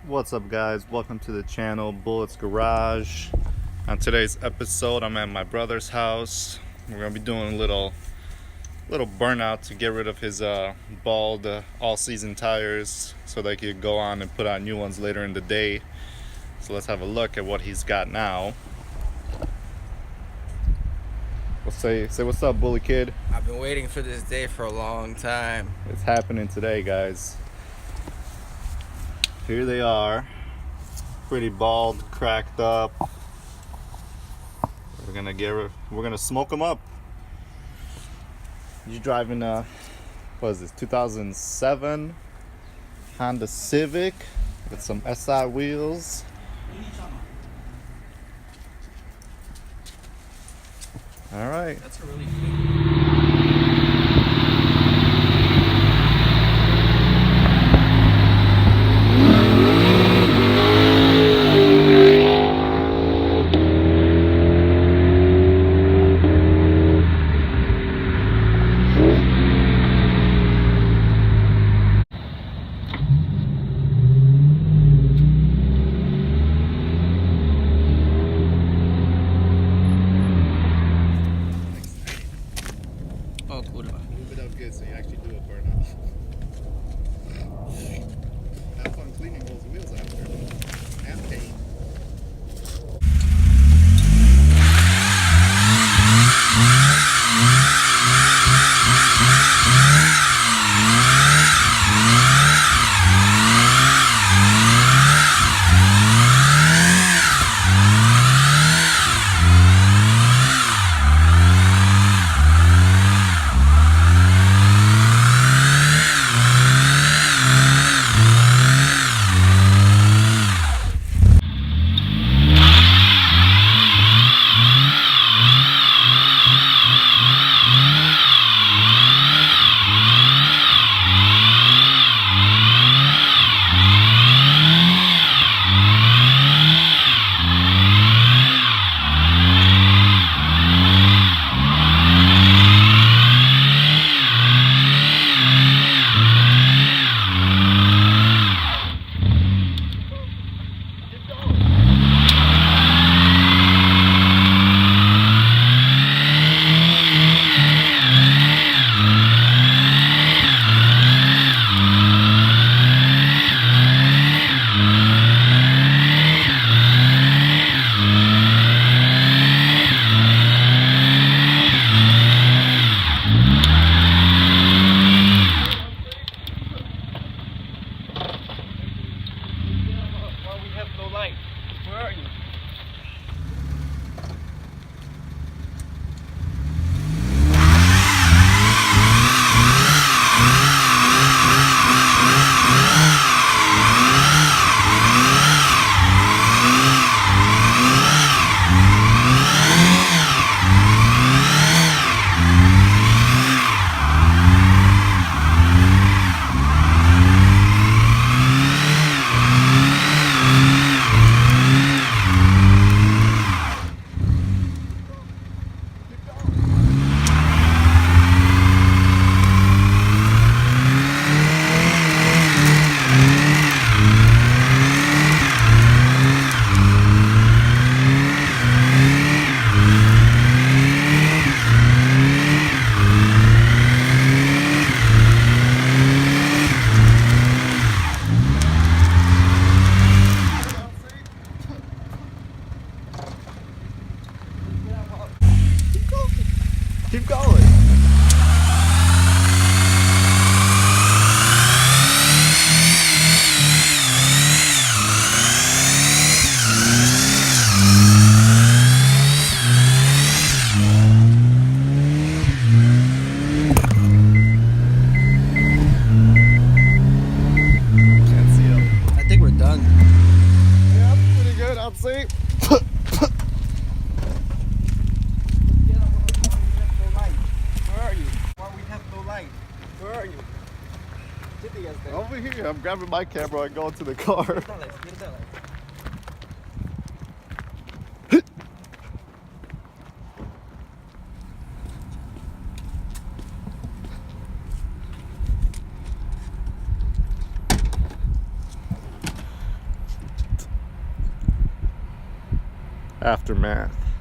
What's up, guys? Welcome to the channel Bullets Garage. On today's episode, I'm at my brother's house. We're gonna be doing a little burnout to get rid of his bald all-season tires so they could go on and put on new ones later in the day. So let's have a look at what he's got now. Well, say what's up, bully kid. I've been waiting for this day for a long time. It's happening today, guys. Here they are, pretty bald, cracked up. We're gonna smoke them up. You driving what is this, 2007 Honda Civic with some SI wheels. All right. That's a really clean. Move it up good so you actually do a burnout. Have fun cleaning those wheels after. And paint. Where are you? Keep going. Can't see him. I think we're done. Yeah, pretty good, I'd say. Where are you? Over here, I'm grabbing my camera and going to the car. Aftermath.